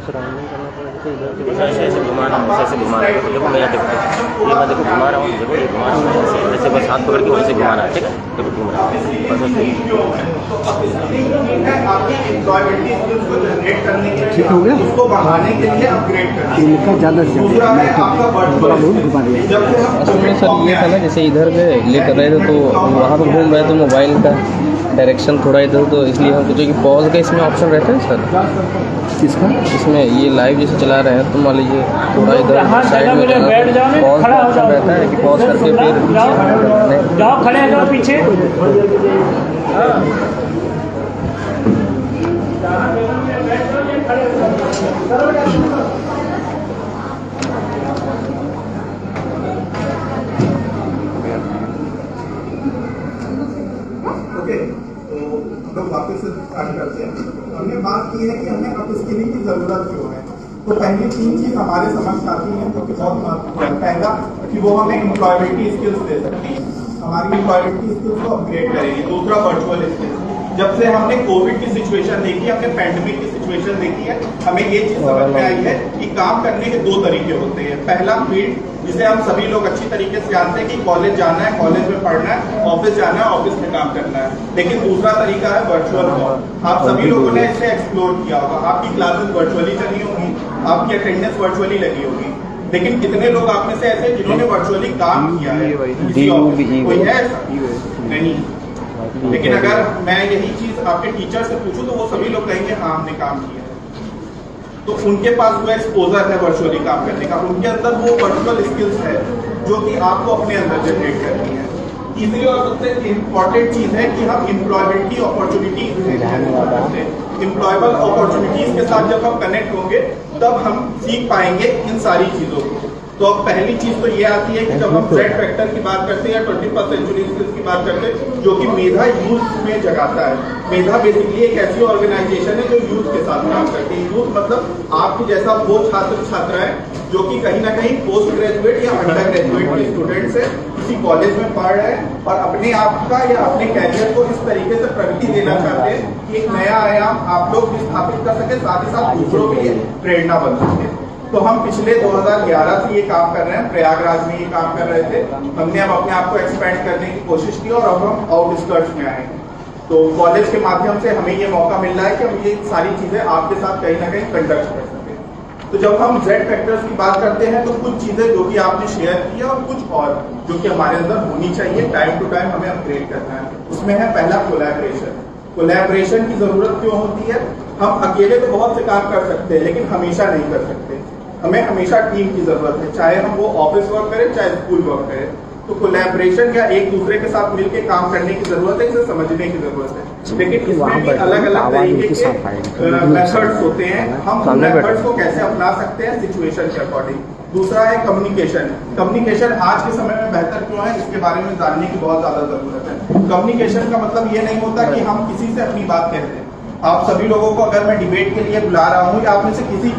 Surrounding करना पड़ेगा तो इधर से ऐसे ऐसे घुमाना है, ऐसे घुमाना है। देखो मैं यहाँ देखो, ये मैं देखो घुमा रहा हूँ, देखो ये घुमा रहा हूँ ऐसे ऐसे, बस हाथ पकड़ के वैसे घुमाना है, ठीक है। देखो घूम रहा हूँ बस ऐसे। ठीक हो गया, उसको बढ़ाने के लिए अपग्रेड करना इनका ज़्यादा से ज़्यादा थोड़ा बहुत घुमा दिया। असल में सर ये था ना, जैसे इधर गए लेकर रहे थे तो वहाँ पर घूम रहे थे, मोबाइल का डायरेक्शन थोड़ा इधर, तो इसलिए हम सोचे कि पॉज का इसमें ऑप्शन रहता है सर। किसका? इसमें ये लाइव जैसे चला रहे हैं तो मान लीजिए थोड़ा इधर साइड में पॉज का ऑप्शन रहता है कि पॉज करके फिर जाओ, खड़े हो जाओ पीछे। ओके, तो हम लोग वापस से स्टार्ट करते हैं। हमने बात की है कि हमें अपस्किलिंग की जरूरत क्यों है। तो पहली 3 चीज हमारे समझ आती हैं जो कि बहुत महत्वपूर्ण है। पहला कि वो हमें एम्प्लॉयबिलिटी स्किल्स दे सकती है, हमारी एम्प्लॉयबिलिटी स्किल्स को अपग्रेड करेगी। दूसरा वर्चुअल स्किल्स, जब से हमने कोविड की सिचुएशन देखी, हमने पैंडेमिक की सिचुएशन देखी है, हमें ये चीज समझ में आई है कि काम करने के 2 तरीके होते हैं। पहला फील्ड, जिसे हम सभी लोग अच्छी तरीके से जानते हैं कि कॉलेज जाना है, कॉलेज में पढ़ना है, ऑफिस जाना है, ऑफिस में काम करना है। लेकिन दूसरा तरीका है वर्चुअल वर्क। आप सभी लोगों ने इसे एक्सप्लोर किया होगा, आपकी क्लासेस वर्चुअली चली होंगी, आपकी अटेंडेंस वर्चुअली लगी होगी। लेकिन कितने लोग आप में से ऐसे जिन्होंने वर्चुअली काम किया है? कोई है? नहीं। लेकिन अगर मैं यही चीज आपके टीचर से पूछूं तो वो सभी लोग कहेंगे हाँ हमने काम किया है। तो उनके पास वो एक्सपोजर है वर्चुअली काम करने का, उनके अंदर वो वर्चुअल स्किल्स है जो कि आपको अपने अंदर जनरेट करनी है। तीसरी और सबसे इम्पोर्टेंट चीज है कि हम एम्प्लॉयबिलिटी अपॉर्चुनिटीज एम्प्लॉयबल अपॉर्चुनिटीज के साथ जब हम कनेक्ट होंगे तब हम सीख पाएंगे इन सारी चीजों को। तो अब पहली चीज तो ये आती है कि जब हम Z फैक्टर की बात करते हैं या 21st सेंचुरी स्किल्स की बात करते हैं, जो कि मेधा यूथ में जगाता है। मेधा बेसिकली एक ऐसी ऑर्गेनाइजेशन है जो यूथ के साथ काम करती है। यूथ मतलब आपके जैसा वो छात्र छात्राएं जो कि कहीं ना कहीं पोस्ट ग्रेजुएट या अंडर ग्रेजुएट के स्टूडेंट्स है, किसी कॉलेज में पढ़ रहे हैं और अपने आप का या अपने कैरियर को इस तरीके से प्रगति देना चाहते हैं कि एक नया आयाम आप लोग भी स्थापित कर सके, साथ ही साथ दूसरों के लिए प्रेरणा बन सके। तो हम पिछले 2011 से ये काम कर रहे हैं, प्रयागराज में ये काम कर रहे थे। हमने अब अपने आप को एक्सपेंड करने की कोशिश की और अब हम आउटस्कर्ट्स में आए। तो कॉलेज के माध्यम से हमें ये मौका मिल रहा है कि हम ये सारी चीजें आपके साथ कहीं ना कहीं कंडक्ट कर सकें। तो जब हम Z फैक्टर्स की बात करते हैं तो कुछ चीजें जो कि आपने शेयर की है और कुछ और जो कि हमारे अंदर होनी चाहिए, टाइम टू टाइम हमें अपग्रेड करना है। उसमें है पहला कोलैबोरेशन। कोलैबोरेशन की जरूरत क्यों होती है? हम अकेले तो बहुत से काम कर सकते हैं लेकिन हमेशा नहीं कर सकते। हमें हमेशा टीम की जरूरत है, चाहे हम वो ऑफिस वर्क करें चाहे स्कूल वर्क करें। तो कोलैबोरेशन या एक दूसरे के साथ मिलकर काम करने की जरूरत है, इसे समझने की जरूरत है। लेकिन इसमें भी अलग अलग तरीके के मेथड्स होते हैं। हम उन मेथड्स को कैसे अपना सकते हैं सिचुएशन के अकॉर्डिंग। दूसरा है कम्युनिकेशन। कम्युनिकेशन आज के समय में बेहतर क्यों है, इसके बारे में जानने की बहुत ज्यादा जरूरत है। कम्युनिकेशन का मतलब ये नहीं होता कि हम किसी से अपनी बात कहते हैं। आप सभी लोगों को अगर मैं डिबेट के लिए बुला रहा हूँ या आप में से किसी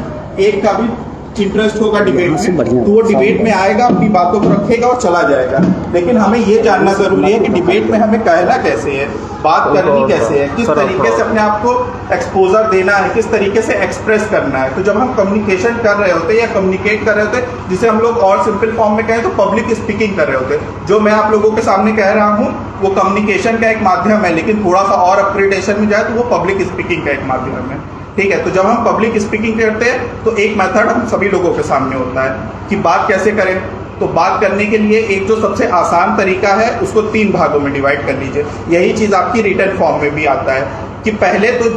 एक का भी इंटरेस्ट होगा डिबेट में, तो वो डिबेट में आएगा, अपनी बातों को रखेगा और चला जाएगा। लेकिन हमें ये जानना जरूरी है कि डिबेट में हमें कहना कैसे है, बात करनी कैसे है, किस तरीके से अपने आप को एक्सपोजर देना है, किस तरीके से एक्सप्रेस करना है। तो जब हम कम्युनिकेशन कर रहे होते हैं या कम्युनिकेट कर रहे होते हैं, जिसे हम लोग और सिंपल फॉर्म में कहें तो पब्लिक स्पीकिंग कर रहे होते हैं, जो मैं आप लोगों के सामने कह रहा हूँ वो कम्युनिकेशन का एक माध्यम है, लेकिन थोड़ा सा और अपग्रेडेशन में जाए तो वो पब्लिक स्पीकिंग का एक माध्यम है। ठीक है, तो जब हम पब्लिक स्पीकिंग करते हैं तो एक मेथड हम सभी लोगों के सामने होता है कि बात कैसे करें। तो बात करने के लिए एक जो सबसे आसान तरीका है उसको 3 भागों में डिवाइड कर लीजिए। यही चीज आपकी रिटन फॉर्म में भी आता है कि पहले तो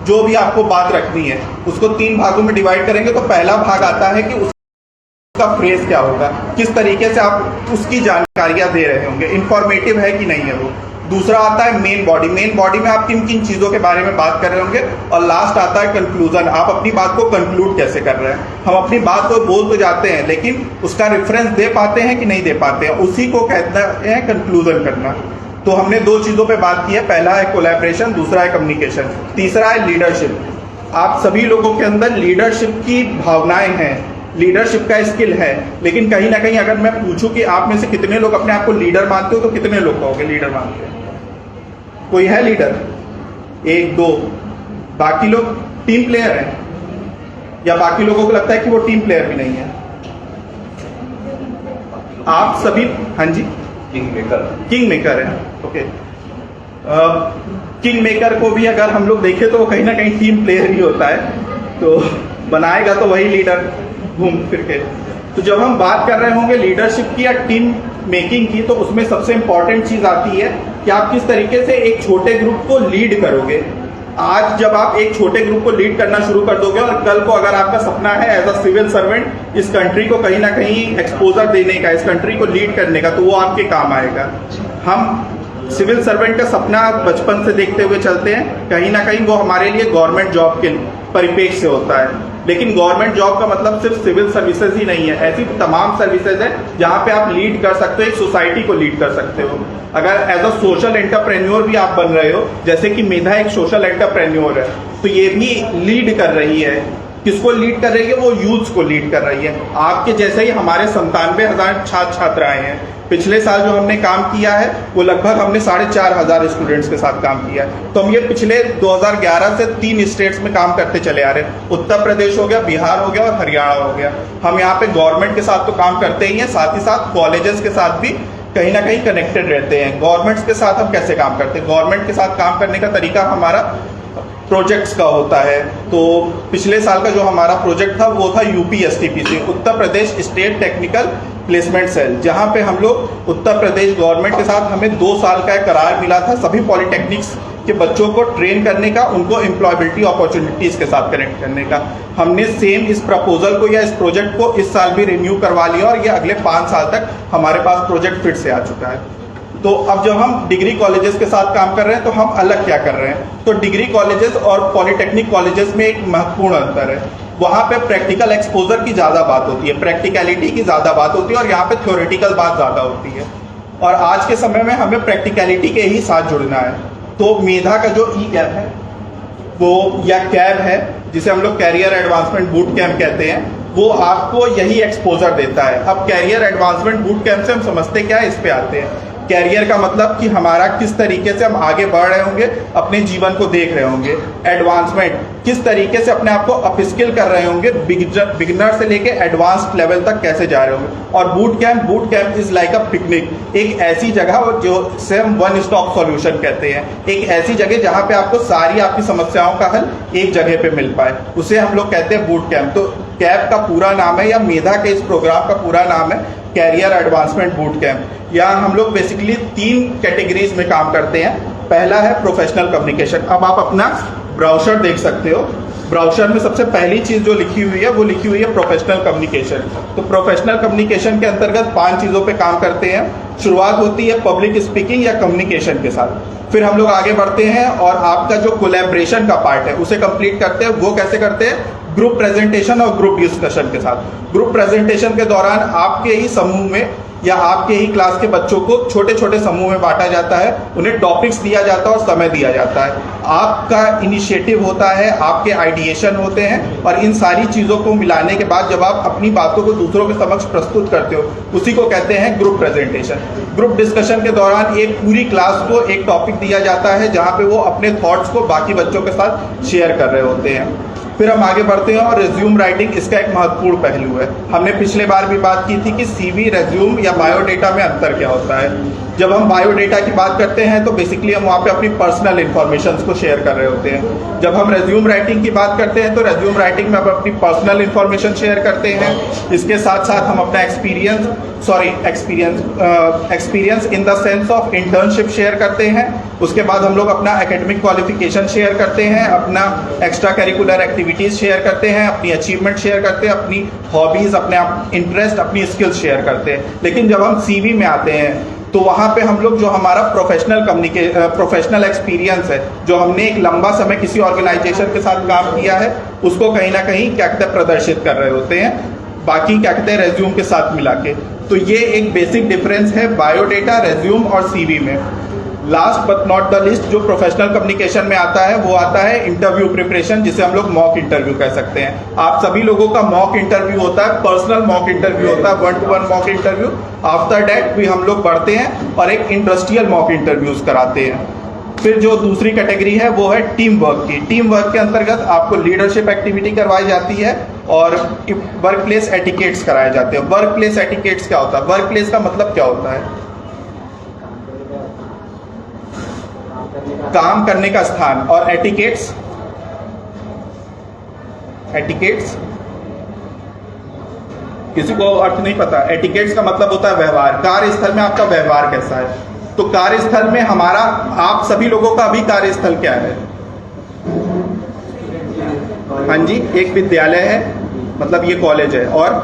जो भी आपको बात रखनी है उसको 3 भागों में डिवाइड करेंगे। तो पहला भाग आता है कि उसका फ्रेज क्या होगा, किस तरीके से आप उसकी जानकारियां दे रहे होंगे, इंफॉर्मेटिव है कि नहीं है वो। दूसरा आता है मेन बॉडी। मेन बॉडी में आप किन किन चीजों के बारे में बात कर रहे होंगे। और लास्ट आता है कंक्लूजन, आप अपनी बात को कंक्लूड कैसे कर रहे हैं। हम अपनी बात को बोल तो जाते हैं लेकिन उसका रेफरेंस दे पाते हैं कि नहीं दे पाते हैं, उसी को कहते हैं कंक्लूजन करना। तो हमने 2 चीजों पे बात की है, पहला है कोलैबोरेशन, दूसरा है कम्युनिकेशन, तीसरा है लीडरशिप। आप सभी लोगों के अंदर लीडरशिप की भावनाएं हैं, लीडरशिप का स्किल है, लेकिन कहीं ना कहीं अगर मैं पूछूं कि आप में से कितने लोग अपने आप को लीडर मानते हो तो कितने लोग कहोगे लीडर मानते हैं? कोई है लीडर? 1 2, बाकी लोग टीम प्लेयर हैं या बाकी लोगों को लगता है कि वो टीम प्लेयर भी नहीं है? आप सभी, हाँ जी, किंग मेकर है, ओके। किंग मेकर को भी अगर हम लोग देखें तो वो कहीं ना कहीं टीम प्लेयर ही होता है, तो बनाएगा तो वही लीडर घूम फिर के। तो जब हम बात कर रहे होंगे लीडरशिप की या टीम मेकिंग की, तो उसमें सबसे इंपॉर्टेंट चीज आती है कि आप किस तरीके से एक छोटे ग्रुप को लीड करोगे। आज जब आप एक छोटे ग्रुप को लीड करना शुरू कर दोगे और कल को अगर आपका सपना है एज अ सिविल सर्वेंट इस कंट्री को कहीं ना कहीं एक्सपोजर देने का, इस कंट्री को लीड करने का, तो वो आपके काम आएगा। हम सिविल सर्वेंट का सपना बचपन से देखते हुए चलते हैं, कहीं ना कहीं वो हमारे लिए गवर्नमेंट जॉब के परिपेक्ष से होता है। लेकिन गवर्नमेंट जॉब का मतलब सिर्फ सिविल सर्विसेज ही नहीं है, ऐसी तमाम सर्विसेज है जहां पे आप लीड कर सकते हो, एक सोसाइटी को लीड कर सकते हो। अगर एज अ सोशल एंटरप्रेन्योर भी आप बन रहे हो, जैसे कि मेधा एक सोशल एंटरप्रेन्योर है, तो ये भी लीड कर रही है। किसको लीड कर रही है? वो यूथ को लीड कर रही है। आपके जैसे ही हमारे 97,000 छात्र छात्राएं हैं। पिछले साल जो हमने काम किया है वो लगभग हमने 4,500 स्टूडेंट्स के साथ काम किया है। तो हम ये पिछले 2011 से 3 स्टेट्स में काम करते चले आ रहे हैं। उत्तर प्रदेश हो गया, बिहार हो गया और हरियाणा हो गया। हम यहाँ पे गवर्नमेंट के साथ तो काम करते ही हैं, साथ ही साथ कॉलेजेस के साथ भी कहीं ना कहीं कनेक्टेड रहते हैं। गवर्नमेंट्स के साथ हम कैसे काम करते हैं? गवर्नमेंट के साथ काम करने का तरीका हमारा प्रोजेक्ट्स का होता है। तो पिछले साल का जो हमारा प्रोजेक्ट था वो था UPSTPC, Uttar Pradesh state technical placement cell, जहां पे हम लोग उत्तर प्रदेश गवर्नमेंट के साथ हमें 2 साल का एक करार मिला था सभी पॉलिटेक्निक्स के बच्चों को ट्रेन करने का, उनको एम्प्लॉयबिलिटी अपॉर्चुनिटीज के साथ कनेक्ट करने का। हमने सेम इस प्रपोजल को या इस प्रोजेक्ट को इस साल भी रिन्यू करवा लिया और ये अगले 5 साल तक हमारे पास प्रोजेक्ट फिर से आ चुका है। तो अब जब हम डिग्री कॉलेजेस के साथ काम कर रहे हैं तो हम अलग क्या कर रहे हैं? तो डिग्री कॉलेजेस और पॉलिटेक्निक कॉलेजेस में एक महत्वपूर्ण अंतर है। वहाँ पे प्रैक्टिकल एक्सपोजर की ज़्यादा बात होती है, प्रैक्टिकलिटी की ज़्यादा बात होती है और यहाँ पे थ्योरेटिकल बात ज़्यादा होती है। और आज के समय में हमें प्रैक्टिकलिटी के ही साथ जुड़ना है। तो मेधा का जो ई-कैप है वो, या कैब है जिसे हम लोग कैरियर एडवांसमेंट बूट कैंप कहते हैं, वो आपको यही एक्सपोजर देता है। अब कैरियर एडवांसमेंट बूट कैंप से हम समझते क्या है, इस पे आते हैं। कैरियर का मतलब कि हमारा किस तरीके से हम आगे बढ़ रहे होंगे, अपने जीवन को देख रहे होंगे। एडवांसमेंट, किस तरीके से अपने आप को अपस्किल कर रहे होंगे, बिगिनर से लेके एडवांस्ड लेवल तक कैसे जा रहे होंगे। और boot camp is like a picnic, एक ऐसी जगह जो से हम वन स्टॉप सॉल्यूशन कहते हैं, एक ऐसी जगह जहां पे आपको सारी आपकी समस्याओं का हल एक जगह पे मिल पाए, उसे हम लोग कहते हैं बूट कैंप। तो कैब का पूरा नाम है, या मेधा के इस प्रोग्राम का पूरा नाम है कैरियर एडवांसमेंट बूट कैंप। यहाँ हम लोग बेसिकली 3 कैटेगरीज में काम करते हैं। पहला है प्रोफेशनल कम्युनिकेशन। अब आप अपना ब्राउज़र देख सकते हो, ब्राउज़र में सबसे पहली चीज जो लिखी हुई है वो लिखी हुई है प्रोफेशनल कम्युनिकेशन। तो प्रोफेशनल कम्युनिकेशन के अंतर्गत 5 चीजों पे काम करते हैं। शुरुआत होती है पब्लिक स्पीकिंग या कम्युनिकेशन के साथ, फिर हम लोग आगे बढ़ते हैं और आपका जो कोलैबोरेशन का पार्ट है उसे कंप्लीट करते हैं। वो कैसे करते हैं? ग्रुप प्रेजेंटेशन और ग्रुप डिस्कशन के साथ। ग्रुप प्रेजेंटेशन के दौरान आपके ही समूह में या आपके ही क्लास के बच्चों को छोटे छोटे समूह में बांटा जाता है, उन्हें टॉपिक्स दिया जाता है और समय दिया जाता है। आपका इनिशिएटिव होता है, आपके आइडिएशन होते हैं और इन सारी चीज़ों को मिलाने के बाद जब आप अपनी बातों को दूसरों के समक्ष प्रस्तुत करते हो, उसी को कहते हैं ग्रुप प्रेजेंटेशन। ग्रुप डिस्कशन के दौरान एक पूरी क्लास को एक टॉपिक दिया जाता है जहाँ पे वो अपने थॉट्स को बाकी बच्चों के साथ शेयर कर रहे होते हैं। फिर हम आगे बढ़ते हैं और रिज्यूम राइटिंग इसका एक महत्वपूर्ण पहलू है। हमने पिछले बार भी बात की थी कि CV, रिज्यूम या बायोडेटा में अंतर क्या होता है। जब हम बायोडेटा की बात करते हैं तो बेसिकली हम वहाँ पे अपनी पर्सनल इन्फॉर्मेशन को शेयर कर रहे होते हैं। जब हम रिज्यूम राइटिंग की बात करते हैं तो रिज्यूम राइटिंग में हम अपनी पर्सनल इन्फॉर्मेशन शेयर करते हैं। इसके साथ साथ हम अपना experience in the sense of internship share करते हैं। उसके बाद हम लोग अपना एकेडमिक क्वालिफिकेशन शेयर करते हैं, अपना एक्स्ट्रा करिकुलर एक्टिविटीज़ शेयर करते हैं, अपनी अचीवमेंट शेयर करते हैं, अपनी हॉबीज़, अपने इंटरेस्ट, अपनी स्किल्स शेयर करते हैं। लेकिन जब हम CV में आते हैं तो वहाँ पे हम लोग जो हमारा प्रोफेशनल एक्सपीरियंस है, जो हमने एक लंबा समय किसी ऑर्गेनाइजेशन के साथ काम किया है, उसको कहीं ना कहीं क्या कहते हैं प्रदर्शित कर रहे होते हैं, बाकी क्या कहते हैं रेज्यूम के साथ मिला के। तो ये एक बेसिक डिफरेंस है बायोडेटा, रेज्यूम और CV में। Last but not the list जो प्रोफेशनल कम्युनिकेशन में आता है वो आता है इंटरव्यू प्रिपरेशन, जिसे हम लोग मॉक इंटरव्यू कह सकते हैं। आप सभी लोगों का मॉक इंटरव्यू होता है, पर्सनल मॉक इंटरव्यू होता है, 1-to-1 mock interview. After that भी हम लोग बढ़ते हैं और एक इंडस्ट्रियल मॉक इंटरव्यूज कराते हैं। फिर जो दूसरी कैटेगरी है वो है टीम वर्क की। टीम वर्क के अंतर्गत आपको लीडरशिप एक्टिविटी करवाई जाती है, और वर्क प्लेस एटिकेट्स कराए जाते हैं। वर्क प्लेस एटिकेट्स क्या होता है? वर्क प्लेस का मतलब क्या होता है? काम करने का स्थान। और एटिकेट्स, एटिकेट्स किसी को अर्थ नहीं पता। एटिकेट्स का मतलब होता है व्यवहार। कार्यस्थल में आपका व्यवहार कैसा है? तो कार्यस्थल में हमारा, आप सभी लोगों का अभी कार्यस्थल क्या है? हाँ जी, एक विद्यालय है, मतलब ये कॉलेज है। और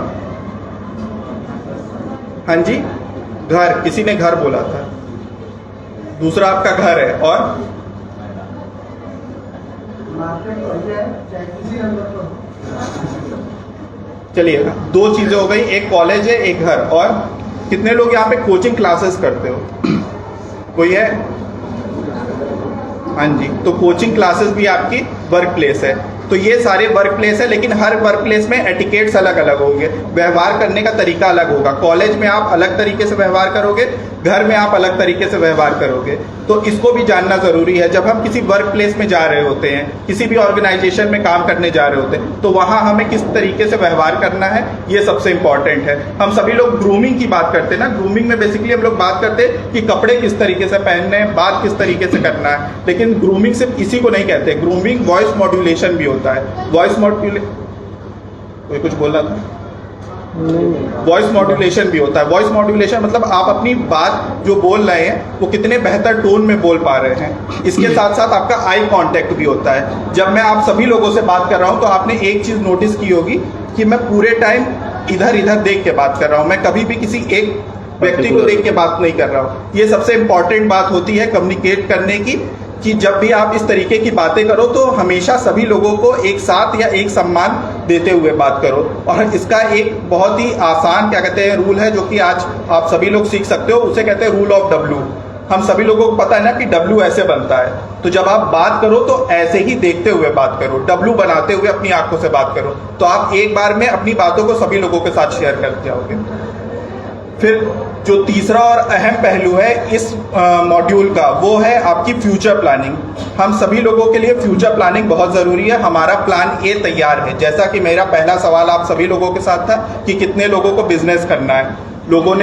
हाँ जी, घर, किसी ने घर बोला था। दूसरा आपका घर है। और चलिए, दो चीजें हो गई, एक कॉलेज है, एक घर। और कितने लोग यहाँ पे कोचिंग क्लासेस करते हो? कोई है? हाँ जी, तो कोचिंग क्लासेस भी आपकी वर्क प्लेस है। तो ये सारे वर्क प्लेस है, लेकिन हर वर्क प्लेस में एटिकेट्स अलग अलग होंगे, व्यवहार करने का तरीका अलग होगा। कॉलेज में आप अलग तरीके से व्यवहार करोगे, घर में आप अलग तरीके से व्यवहार करोगे। तो इसको भी जानना जरूरी है। जब हम किसी वर्क प्लेस में जा रहे होते हैं, किसी भी ऑर्गेनाइजेशन में काम करने जा रहे होते हैं, तो वहां हमें किस तरीके से व्यवहार करना है, ये सबसे इंपॉर्टेंट है। हम सभी लोग ग्रूमिंग की बात करते हैं ना, ग्रूमिंग में बेसिकली हम लोग बात करते हैं कि कपड़े किस तरीके से पहनने हैं, बात किस तरीके से करना है। लेकिन ग्रूमिंग सिर्फ इसी को नहीं कहते, ग्रूमिंग वॉइस मॉड्यूलेशन भी होता है। वॉइस मॉड्यूलेशन, कोई कुछ बोल रहा था? वॉइस मॉड्यूलेशन भी होता है। वॉइस मॉड्यूलेशन मतलब आप अपनी बात जो बोल रहे हैं वो कितने बेहतर टोन में बोल पा रहे हैं। इसके साथ साथ आपका आई कांटेक्ट भी होता है। जब मैं आप सभी लोगों से बात कर रहा हूं तो आपने एक चीज नोटिस की होगी कि मैं पूरे टाइम इधर इधर देख के बात कर रहा हूं, मैं कभी भी किसी एक व्यक्ति को देख के बात नहीं कर रहा हूं। ये सबसे इंपॉर्टेंट बात होती है कम्युनिकेट करने की, कि जब भी आप इस तरीके की बातें करो तो हमेशा सभी लोगों को एक साथ या एक सम्मान देते हुए बात करो। और इसका एक बहुत ही आसान क्या कहते हैं रूल है, जो कि आज आप सभी लोग सीख सकते हो, उसे कहते हैं रूल ऑफ डब्ल्यू। हम सभी लोगों को पता है ना कि डब्ल्यू ऐसे बनता है। तो जब आप बात करो तो ऐसे ही देखते हुए बात करो, डब्ल्यू बनाते हुए अपनी आंखों से बात करो, तो आप एक बार में अपनी बातों को सभी लोगों के साथ शेयर कर जाओगे। फिर जो तीसरा और अहम पहलू है इस मॉड्यूल का, वो है आपकी फ्यूचर प्लानिंग। हम सभी लोगों के लिए फ्यूचर प्लानिंग बहुत ज़रूरी है। हमारा प्लान ए तैयार है। जैसा कि मेरा पहला सवाल आप सभी लोगों के साथ था कि कितने लोगों को बिजनेस करना है।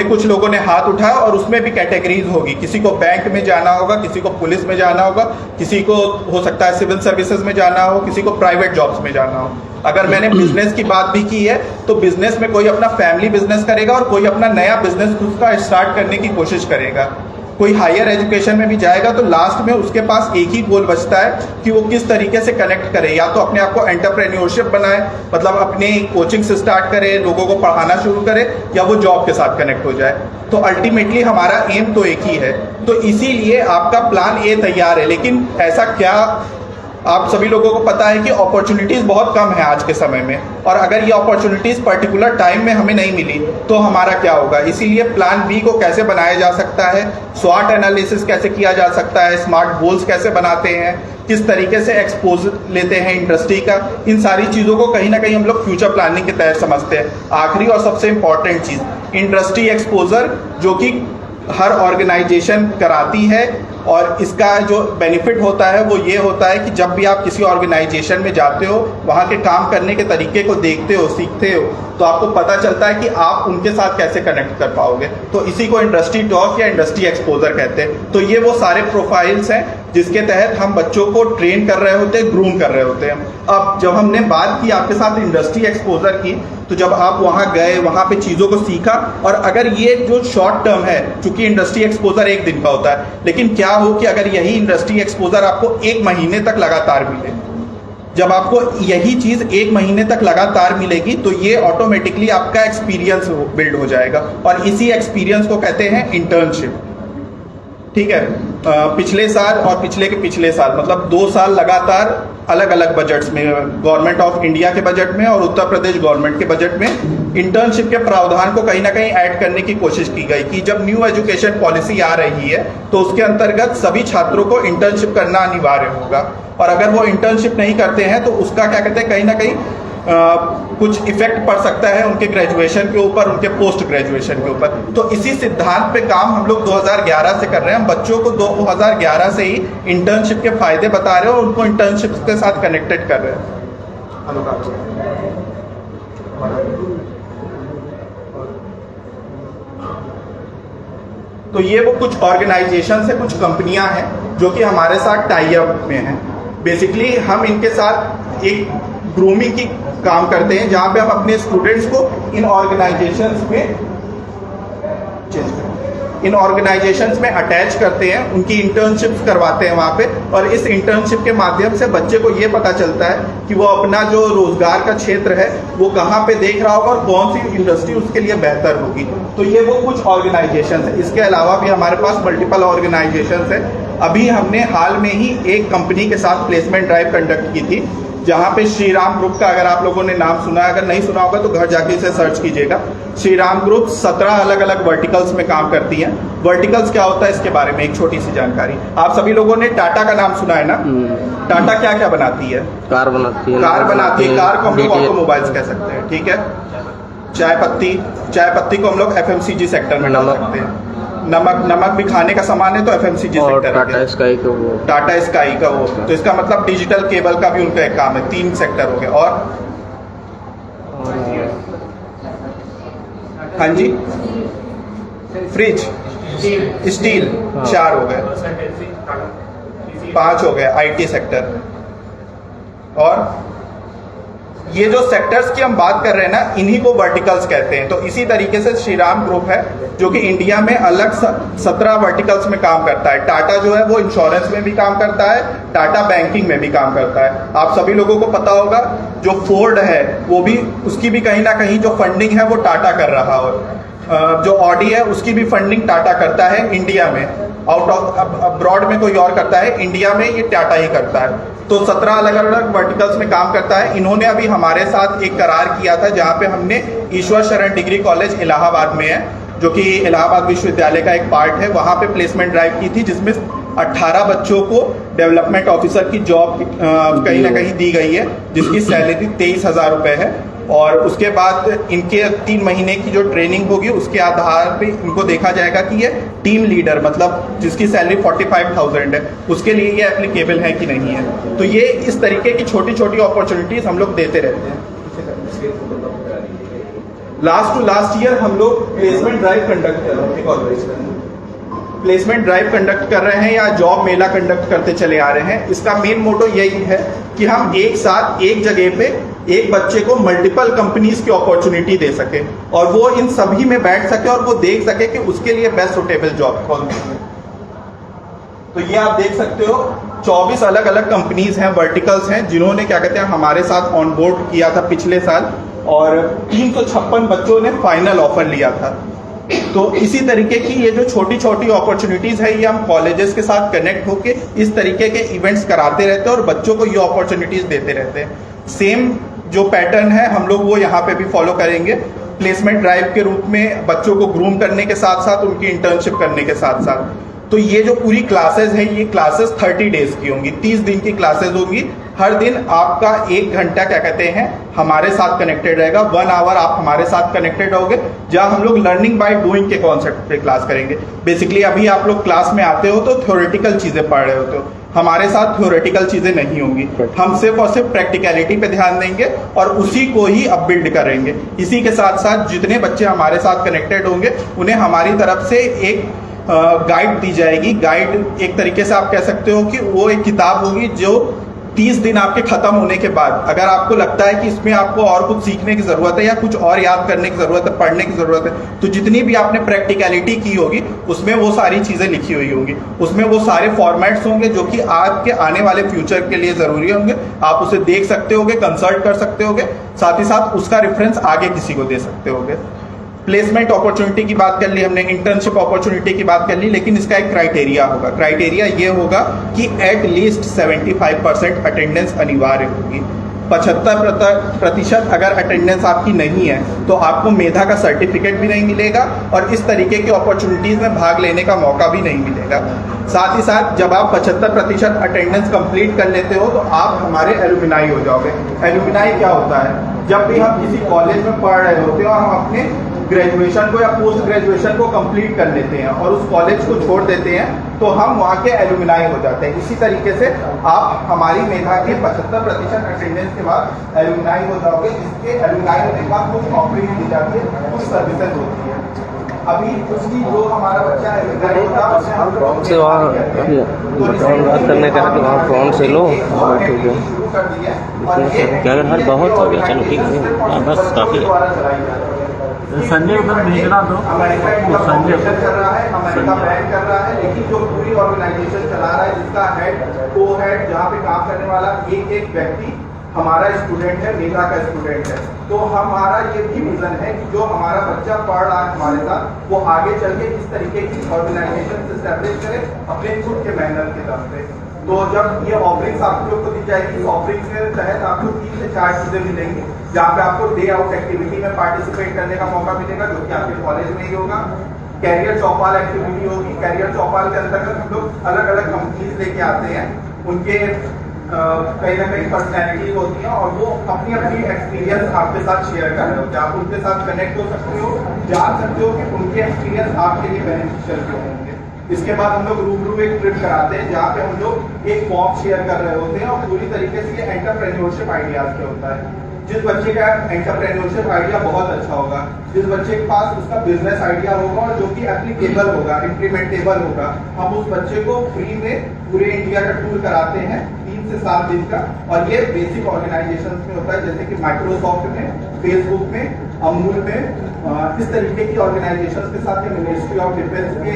कुछ लोगों ने हाथ उठाया और उसमें भी कैटेगरीज होगी। किसी को बैंक में जाना होगा, किसी को पुलिस में जाना होगा, किसी को हो सकता है सिविल सर्विसेज में जाना हो, किसी को प्राइवेट जॉब्स में जाना हो। अगर मैंने बिजनेस की बात भी की है तो बिजनेस में कोई अपना फैमिली बिजनेस करेगा और कोई अपना नया बिजनेस खुद का स्टार्ट करने की कोशिश करेगा। कोई हायर एजुकेशन में भी जाएगा तो लास्ट में उसके पास एक ही गोल बचता है कि वो किस तरीके से कनेक्ट करे, या तो अपने आप को एंटरप्रेन्योरशिप बनाए, मतलब अपने कोचिंग से स्टार्ट करे, लोगों को पढ़ाना शुरू करे, या वो जॉब के साथ कनेक्ट हो जाए। तो अल्टीमेटली हमारा एम तो एक ही है। तो इसीलिए आपका प्लान ए तैयार है। लेकिन ऐसा क्या, आप सभी लोगों को पता है कि अपॉर्चुनिटीज़ बहुत कम है आज के समय में, और अगर ये अपॉर्चुनिटीज़ पर्टिकुलर टाइम में हमें नहीं मिली तो हमारा क्या होगा। इसीलिए प्लान बी को कैसे बनाया जा सकता है, स्वॉट एनालिसिस कैसे किया जा सकता है, स्मार्ट गोल्स कैसे बनाते हैं, किस तरीके से एक्सपोज लेते हैं इंडस्ट्री का, इन सारी चीज़ों को कहीं ना कहीं हम लोग फ्यूचर प्लानिंग के तहत समझते हैं। आखिरी और सबसे इंपॉर्टेंट चीज़, इंडस्ट्री एक्सपोजर, जो कि हर ऑर्गेनाइजेशन कराती है, और इसका जो बेनिफिट होता है वो ये होता है कि जब भी आप किसी ऑर्गेनाइजेशन में जाते हो, वहाँ के काम करने के तरीके को देखते हो, सीखते हो, तो आपको पता चलता है कि आप उनके साथ कैसे कनेक्ट कर पाओगे। तो इसी को इंडस्ट्री टॉक या इंडस्ट्री एक्सपोजर कहते हैं। तो ये वो सारे प्रोफाइल्स हैं जिसके तहत हम बच्चों को ट्रेन कर रहे होते हैं, ग्रूम कर रहे होते हैं। अब जब हमने बात की आपके साथ इंडस्ट्री एक्सपोजर की, तो जब आप वहाँ गए, वहाँ पे चीज़ों को सीखा, और अगर ये जो शॉर्ट टर्म है, चूंकि इंडस्ट्री एक्सपोजर एक दिन का होता है, लेकिन क्या हो कि अगर यही इंडस्ट्री एक्सपोजर आपको एक महीने तक लगातार मिले, जब आपको यही चीज़ एक महीने तक लगातार मिलेगी तो ये ऑटोमेटिकली आपका एक्सपीरियंस बिल्ड हो जाएगा, और इसी एक्सपीरियंस को कहते हैं इंटर्नशिप। ठीक है, पिछले साल और पिछले के पिछले साल, मतलब 2 साल लगातार अलग अलग बजट्स में, गवर्नमेंट ऑफ इंडिया के बजट में और उत्तर प्रदेश गवर्नमेंट के बजट में इंटर्नशिप के प्रावधान को कहीं ना कहीं ऐड करने की कोशिश की गई कि जब न्यू एजुकेशन पॉलिसी आ रही है तो उसके अंतर्गत सभी छात्रों को इंटर्नशिप करना अनिवार्य होगा, और अगर वो इंटर्नशिप नहीं करते हैं तो उसका क्या कहते हैं, कहीं ना कहीं कुछ इफेक्ट पड़ सकता है उनके ग्रेजुएशन के ऊपर, उनके पोस्ट ग्रेजुएशन के ऊपर। तो इसी सिद्धांत पे काम हम लोग 2011 से कर रहे हैं। हम बच्चों को 2011 से ही इंटर्नशिप के फायदे बता रहे हैं और उनको इंटर्नशिप के साथ कनेक्टेड कर रहे हैं। तो ये वो कुछ ऑर्गेनाइजेशन है, कुछ कंपनियां हैं जो कि हमारे साथ टाई अप में हैं। बेसिकली हम इनके साथ एक ग्रूमिंग की काम करते हैं, जहां पे हम अपने स्टूडेंट्स को इन ऑर्गेनाइजेशंस में अटैच करते हैं, उनकी इंटर्नशिप्स करवाते हैं वहाँ पे, और इस इंटर्नशिप के माध्यम से बच्चे को ये पता चलता है कि वो अपना जो रोजगार का क्षेत्र है वो कहाँ पे देख रहा होगा और कौन सी इंडस्ट्री उसके लिए बेहतर होगी। तो ये वो कुछ ऑर्गेनाइजेशंस है। इसके अलावा भी हमारे पास मल्टीपल ऑर्गेनाइजेशंस है। अभी हमने हाल में ही एक कंपनी के साथ प्लेसमेंट ड्राइव कंडक्ट की थी, जहां पे श्रीराम ग्रुप का, अगर आप लोगों ने नाम सुना है, अगर नहीं सुना होगा तो घर जाके इसे सर्च कीजिएगा। श्रीराम ग्रुप 17 अलग अलग वर्टिकल्स में काम करती है। वर्टिकल्स क्या होता है इसके बारे में एक छोटी सी जानकारी। आप सभी लोगों ने टाटा का नाम सुना है ना? टाटा क्या क्या बनाती है? कार बनाती है। कार बनाती है। कार को हम लोग ऑटोमोबाइल्स कह सकते हैं, ठीक है। चाय पत्ती को हम लोग FMCG सेक्टर में डाल सकते हैं। नमक भी खाने का सामान है तो FMCG सेक्टर। टाटा स्काई का वो तो इसका मतलब डिजिटल केबल का भी उनका एक काम है। 3 सेक्टर हो गए। और हाँ जी, फ्रिज, स्टील 4 हो गए, 5 हो गए IT सेक्टर। और ये जो सेक्टर्स की हम बात कर रहे हैं ना, इन्हीं को वर्टिकल्स कहते हैं। तो इसी तरीके से श्रीराम ग्रुप है जो कि इंडिया में अलग 17 वर्टिकल्स में काम करता है। टाटा जो है वो इंश्योरेंस में भी काम करता है, टाटा बैंकिंग में भी काम करता है। आप सभी लोगों को पता होगा जो फोर्ड है वो भी, उसकी भी कहीं ना कहीं जो फंडिंग है वो टाटा कर रहा है। जो ऑडी है उसकी भी फंडिंग टाटा करता है इंडिया में। आउट ऑफ अब्रॉड में कोई और करता है, इंडिया में ये टाटा ही करता है। तो 17 अलग अलग वर्टिकल्स में काम करता है। इन्होंने अभी हमारे साथ एक करार किया था, जहां पे हमने ईश्वर शरण डिग्री कॉलेज इलाहाबाद में है, जो कि इलाहाबाद विश्वविद्यालय का एक पार्ट है, वहां पे प्लेसमेंट ड्राइव की थी, जिसमें 18 बच्चों को डेवलपमेंट ऑफिसर की जॉब कहीं ना कहीं दी गई है, जिसकी सैलरी 23,000 रुपए है। और उसके बाद इनके 3 महीने की जो ट्रेनिंग होगी उसके आधार पे इनको देखा जाएगा कि ये टीम लीडर, मतलब जिसकी सैलरी 45,000 है, उसके लिए ये एप्लीकेबल है कि नहीं है। तो ये इस तरीके की छोटी छोटी अपॉर्चुनिटीज हम लोग देते रहते हैं। लास्ट टू लास्ट ईयर हम लोग प्लेसमेंट ड्राइव कंडक्ट कर रहे हैं, प्लेसमेंट ड्राइव कंडक्ट कर रहे हैं या जॉब मेला कंडक्ट करते चले आ रहे हैं। इसका मेन मोटो यही है कि हम एक साथ एक जगह पे एक बच्चे को मल्टीपल कंपनीज की अपॉर्चुनिटी दे सके और वो इन सभी में बैठ सके और वो देख सके कि उसके लिए बेस्ट सुटेबल जॉब कौन सी है। तो ये आप देख सकते हो 24 अलग अलग कंपनीज हैं, वर्टिकल्स हैं, जिन्होंने क्या कहते हैं हमारे साथ ऑन बोर्ड किया था पिछले साल, और 356 बच्चों ने फाइनल ऑफर लिया था। तो इसी तरीके की ये जो छोटी छोटी अपॉर्चुनिटीज है, ये हम कॉलेजेस के साथ कनेक्ट होके इस तरीके के इवेंट्स कराते रहते हैं और बच्चों को ये अपॉर्चुनिटीज देते रहते हैं। सेम जो पैटर्न है हम लोग वो यहाँ पे भी फॉलो करेंगे। प्लेसमेंट ड्राइव के रूप में बच्चों को ग्रूम करने के साथ साथ उनकी इंटर्नशिप करने के साथ साथ, तो ये जो पूरी क्लासेस है, ये क्लासेस 30 डेज की होंगी, 30 दिन की क्लासेस होंगी। हर दिन आपका 1 घंटा क्या कहते हैं हमारे साथ कनेक्टेड रहेगा, 1 आवर आप हमारे साथ कनेक्टेड होगे, जहां हम लोग लर्निंग बाय डूइंग के कॉन्सेप्ट पे क्लास करेंगे। बेसिकली अभी आप लोग क्लास में आते हो तो थ्योरेटिकल चीजें पढ़ रहे होते हो, हमारे साथ थ्योरेटिकल चीजें नहीं होंगी। हम सिर्फ और सिर्फ प्रैक्टिकलिटी पे ध्यान देंगे और उसी को ही अब बिल्ड करेंगे। इसी के साथ साथ जितने बच्चे हमारे साथ कनेक्टेड होंगे उन्हें हमारी तरफ से एक गाइड दी जाएगी। गाइड एक तरीके से आप कह सकते हो कि वो एक किताब होगी जो 30 दिन आपके खत्म होने के बाद, अगर आपको लगता है कि इसमें आपको और कुछ सीखने की जरूरत है या कुछ और याद करने की जरूरत है, पढ़ने की जरूरत है, तो जितनी भी आपने प्रैक्टिकलिटी की होगी उसमें वो सारी चीजें लिखी हुई होंगी, उसमें वो सारे फॉर्मेट्स होंगे जो कि आपके आने वाले फ्यूचर के लिए जरूरी होंगे। आप उसे देख सकते होगे, कंसल्ट कर सकते होगे, साथ ही साथ उसका रेफरेंस आगे किसी को दे सकते होगे। प्लेसमेंट अपॉर्चुनिटी की बात कर ली हमने, इंटर्नशिप अपॉर्चुनिटी की बात कर ली, लेकिन इसका एक क्राइटेरिया होगा। क्राइटेरिया ये होगा कि एट लीस्ट 75% अटेंडेंस अनिवार्य होगी। 75% अगर अटेंडेंस आपकी नहीं है तो आपको मेधा का सर्टिफिकेट भी नहीं मिलेगा और इस तरीके की अपॉर्चुनिटीज में भाग लेने का मौका भी नहीं मिलेगा। साथ ही साथ जब आप 75% अटेंडेंस कंप्लीट कर लेते हो तो आप हमारे एलुमिनाई हो जाओगे। एलुमिनाई क्या होता है? जब भी हम किसी कॉलेज में पढ़ रहे होते हैं और हम अपने ग्रेजुएशन को या पोस्ट ग्रेजुएशन को कंप्लीट कर लेते हैं और उस कॉलेज को छोड़ देते हैं तो हम वहाँ के एलुमनाई हो जाते हैं। इसी तरीके से आप हमारी मेधा के 75% अटेंडेंस के बाद एलुमनाई हो जाओगे, जिसके एलुमनाई होने के बाद कुछ ऑफरिंग दी जाती है, कुछ सर्विसेज होती है। अभी उसकी जो हमारा बच्चा है फ्रंट से वहाँ बात करने का कि वहाँ फ्रंट से लो ठीक है। शुरू कर दी है क्या हर बहुत हो गया, चलो ठीक है, बस काफ़ी है। संजय उधर भेजना दो। अमेरिका संजय कर रहा है, अमेरिका बैन कर रहा है, लेकिन जो पूरी ऑर्गेनाइजेशन चला रहा है, जिसका हेड को हेड जहाँ पे काम करने वाला एक एक व्यक्ति हमारा स्टूडेंट है, मेधा का स्टूडेंट है। तो हमारा ये भी विजन है कि जो हमारा बच्चा पढ़ रहा है हमारे साथ, वो आगे चल के इस तरीके की ऑर्गेनाइजेशन एस्टैब्लिश करे अपने खुद के मेहनत के दम पे। तो जब ये ऑफरिंग्स आप लोग को दी जाएगी, इस ऑफरिंग्स के तहत आपको 3 से 4 चीजें मिलेंगी, जहाँ पे आपको डे आउट एक्टिविटी में पार्टिसिपेट करने का मौका मिलेगा, जो कि आपके कॉलेज में ही होगा। कैरियर चौपाल एक्टिविटी होगी। कैरियर चौपाल के अंतर्गत हम लोग अलग अलग कंपनीज लेके आते हैं, उनके कहीं ना कहीं पर्सनैलिटीज होती हैं और वो अपनी अपनी एक्सपीरियंस आपके साथ शेयर कर रहे होते हैं। आप उनके साथ कनेक्ट हो सकते हो, जान सकते हो कि उनके एक्सपीरियंस आपके लिए बेनिफिशियल क्यों होंगे। इसके बाद हम लोग रूबरू एक ट्रिप कराते हैं, जहाँ पे हम लोग एक फॉर्म शेयर कर रहे होते हैं और पूरी तरीके से ये एंटरप्रेन्योरशिप आइडियाज पे होता है। जिस बच्चे का एंटरप्रेन्योरशिप आइडिया बहुत अच्छा होगा, जिस बच्चे के पास उसका बिजनेस आइडिया होगा और जो कि एप्लीकेबल होगा, इम्प्लीमेंटेबल होगा, हम उस बच्चे को फ्री में पूरे इंडिया का टूर कराते हैं 3 से 7 दिन का। और ये बेसिक ऑर्गेनाइजेशन में होता है, जैसे कि माइक्रोसॉफ्ट में, फेसबुक में, अमूल में, इस तरीके की ऑर्गेनाइजेशन के साथ, मिनिस्ट्री ऑफ डिफेंस के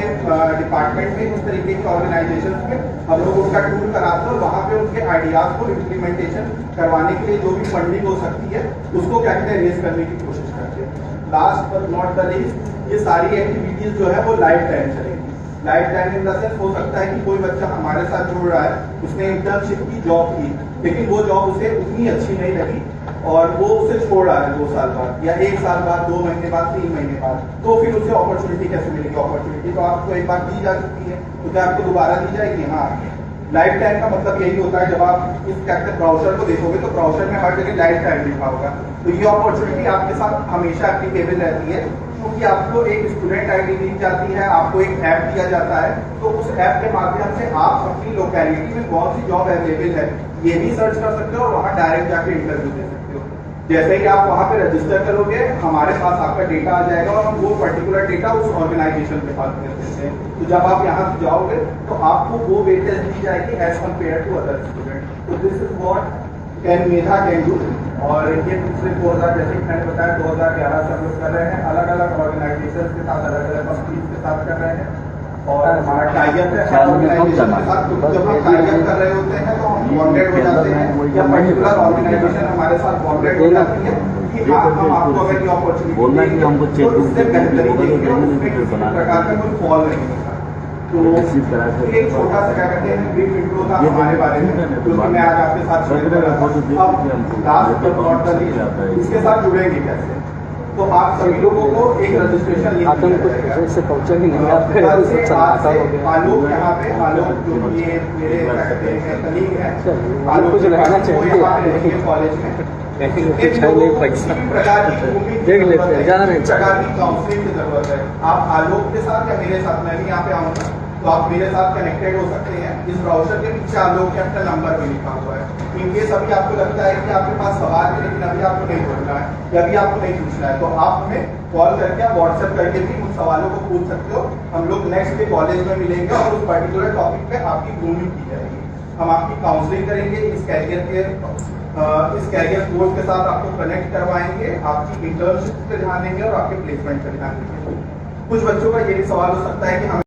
डिपार्टमेंट में, इस तरीके की ऑर्गेनाइजेशन में हम लोग उनका टूर कराते हैं और वहाँ पे उनके आइडियाज को इम्प्लीमेंटेशन करवाने के लिए जो भी फंडिंग हो सकती है उसको क्या कहते हैं रेज करने की कोशिश करते हैं। Last but not the least, ये सारी एक्टिविटीज जो है वो लाइफ टाइम चलेगी। Life time in the sense हो सकता है कि कोई बच्चा हमारे साथ जुड़ रहा है, उसने इंटर्नशिप की, जॉब की, लेकिन वो जॉब उसे उतनी अच्छी नहीं लगी और वो उसे छोड़ रहा है 2 साल बाद या 1 साल बाद, 2 महीने बाद, 3 महीने बाद, तो फिर उसे अपॉर्चुनिटी कैसे मिलेगी? अपॉर्चुनिटी तो आपको एक बार दी जा चुकी है, तो क्या आपको दोबारा दी जाएगी? हाँ। लाइफ टाइम का मतलब यही होता है, जब आप इस क्या ब्राउजर को देखोगे तो ब्राउजर में हर जगह लाइफ टाइम लिखा होगा। तो ये अपॉर्चुनिटी आपके साथ हमेशा एप्लीकेबल रहती है, क्योंकि आपको एक स्टूडेंट आईडी दी जाती है, आपको एक ऐप दिया जाता है, तो उस ऐप के माध्यम से आप अपनी लोकेलिटी में कौन सी जॉब अवेलेबल है ये भी सर्च कर सकते हो और वहाँ डायरेक्ट जाके इंटरव्यू दे सकते हो। जैसे ही आप वहाँ पे रजिस्टर करोगे, हमारे पास आपका डेटा आ जाएगा और हम वो पर्टिकुलर डेटा उस ऑर्गेनाइजेशन के पास भेज देते हैं। तो जब आप यहाँ से जाओगे तो आपको वो वेटेज दी जाएगी as compare to other student. तो this is what can Medha can do. और ये पिछले 2000 जैसे मैंने बताया 2011 से हम लोग कर रहे हैं, अलग अलग ऑर्गेनाइजेशन के साथ, अलग अलग कंपनीज के साथ कर रहे हैं और हमारा टाइप है ऑर्गेनाइजेशन के साथ। तो जब हम टाइप कर रहे होते हैं तो हम बॉन्डेड हो जाते हैं या पर्टिकुलर ऑर्गेनाइजेशन हमारे साथ बॉन्डेड हो जाती है कि हाँ हम आपको अगर ये अपॉर्चुनिटी देंगे तो इससे बेहतरीन देंगे, उसमें किसी प्रकार का कोई फॉल नहीं होगा। तो एक छोटा सा क्या कहते हैं ब्रीफ इंट्रो था हमारे बारे में, क्योंकि मैं आज आपके साथ शेयर कर रहा हूं। अब last but not the least, इसके साथ जुड़ेंगे कैसे? तो आप सभी लोगों को एक रजिस्ट्रेशन लिंक से पहुंचे ही नहीं, आलोक यहाँ पे, आलोक जो ये मेरे क्या कहते हैं कलीग हैं, आलोक कुछ रहना चाहिए कॉलेज में देख लेते हैं, ज़्यादा नहीं प्रकार की काउंसलिंग की जरूरत है। आप आलोक के साथ या मेरे साथ, मैं भी यहाँ पे आऊँगा तो आप मेरे साथ कनेक्टेड हो सकते हैं। इस ब्राउजर के पीछे आलोक के अपना नंबर भी लिखा हुआ है। इनकेस अभी आपको लगता है कि आपके पास सवाल है लेकिन अभी आपको नहीं बोलना है या अभी आपको नहीं पूछना है, तो आप हमें कॉल करके, व्हाट्सएप करके भी उन सवालों को पूछ सकते हो। हम लोग नेक्स्ट डे कॉलेज में मिलेंगे और उस पर्टिकुलर टॉपिक पे आपकी ग्रूमिंग की जाएगी। हम आपकी काउंसलिंग करेंगे, इस कैरियर कोर्स के साथ आपको कनेक्ट करवाएंगे, आपकी इंटर्नशिप पे ध्यान देंगे और आपके प्लेसमेंट पे ध्यान देंगे। कुछ बच्चों का ये भी सवाल हो सकता है कि हम